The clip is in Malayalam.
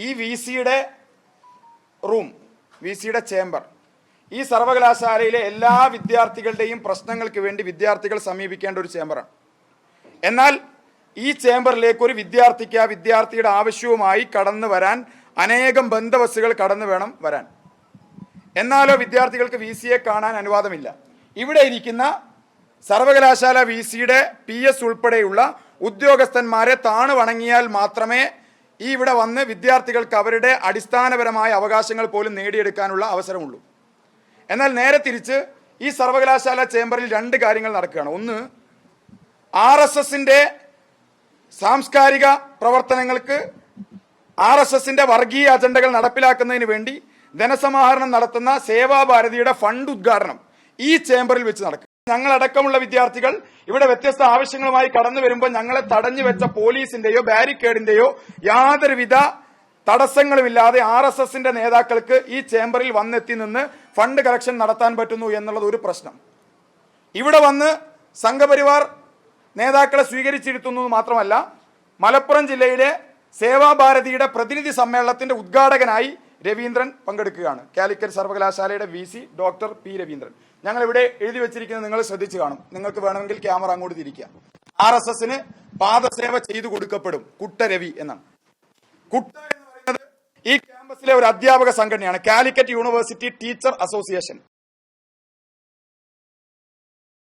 ഈ വി സിയുടെ റൂം, വി സിയുടെ ചേംബർ ഈ സർവകലാശാലയിലെ എല്ലാ വിദ്യാർത്ഥികളുടെയും പ്രശ്നങ്ങൾക്ക് വേണ്ടി വിദ്യാർത്ഥികൾ സമീപിക്കേണ്ട ഒരു ചേംബറാണ്. എന്നാൽ ഈ ചേംബറിലേക്ക് ഒരു വിദ്യാർത്ഥിക്ക് ആ വിദ്യാർത്ഥിയുടെ ആവശ്യവുമായി കടന്നു വരാൻ അനേകം ബന്ധവസ്സുകൾ കടന്നു വേണം വരാൻ. എന്നാലോ വിദ്യാർത്ഥികൾക്ക് വി സിയെ കാണാൻ അനുവാദമില്ല. ഇവിടെ ഇരിക്കുന്ന സർവകലാശാല വി സിയുടെ PS ഉൾപ്പെടെയുള്ള ഉദ്യോഗസ്ഥന്മാരെ താണു വണങ്ങിയാൽ മാത്രമേ ഈ ഇവിടെ വന്ന് വിദ്യാർത്ഥികൾക്ക് അവരുടെ അടിസ്ഥാനപരമായ അവകാശങ്ങൾ പോലും നേടിയെടുക്കാനുള്ള അവസരമുള്ളൂ. എന്നാൽ നേരെ തിരിച്ച് ഈ സർവകലാശാല ചേംബറിൽ രണ്ട് കാര്യങ്ങൾ നടക്കുകയാണ്. ഒന്ന്, RSSന്റെ സാംസ്കാരിക പ്രവർത്തനങ്ങൾക്ക് RSSന്റെ വർഗീയ അജണ്ടകൾ നടപ്പിലാക്കുന്നതിന് വേണ്ടി ധനസമാഹരണം നടത്തുന്ന സേവാഭാരതിയുടെ ഫണ്ട് ഉദ്ഘാടനം ഈ ചേംബറിൽ വെച്ച് നടക്കും. ഞങ്ങളടക്കമുള്ള വിദ്യാർത്ഥികൾ ഇവിടെ വ്യത്യസ്ത ആവശ്യങ്ങളുമായി കടന്നു വരുമ്പോൾ ഞങ്ങളെ തടഞ്ഞു വെച്ച പോലീസിന്റെയോ ബാരിക്കേഡിന്റെയോ യാതൊരുവിധ തടസ്സങ്ങളുമില്ലാതെ RSSന്റെ നേതാക്കൾക്ക് ഈ ചേംബറിൽ വന്നെത്തി നിന്ന് ഫണ്ട് കളക്ഷൻ നടത്താൻ പറ്റുന്നു എന്നുള്ളത് ഒരു പ്രശ്നം. ഇവിടെ വന്ന് സംഘപരിവാർ നേതാക്കളെ സ്വീകരിച്ചിരുത്തുന്നത് മാത്രമല്ല, മലപ്പുറം ജില്ലയിലെ സേവാഭാരതിയുടെ പ്രതിനിധി സമ്മേളനത്തിന്റെ ഉദ്ഘാടകനായി രവീന്ദ്രൻ പങ്കെടുക്കുകയാണ്. കാലിക്കറ്റ് സർവകലാശാലയുടെ VC ഡോക്ടർ P. രവീന്ദ്രൻ. ഞങ്ങൾ ഇവിടെ എഴുതി വെച്ചിരിക്കുന്നത് നിങ്ങൾ ശ്രദ്ധിച്ചു കാണും. നിങ്ങൾക്ക് വേണമെങ്കിൽ ക്യാമറ അങ്ങോട്ട് തിരിക്കാം. RSSന് പാദസേവ ചെയ്തു കൊടുക്കപ്പെടും, കുട്ട രവി എന്നാണ്. കുട്ട എന്ന് പറയുന്നത് ഈ ക്യാമ്പസിലെ ഒരു അധ്യാപക സംഘടനയാണ്, കാലിക്കറ്റ് യൂണിവേഴ്സിറ്റി ടീച്ചർ അസോസിയേഷൻ.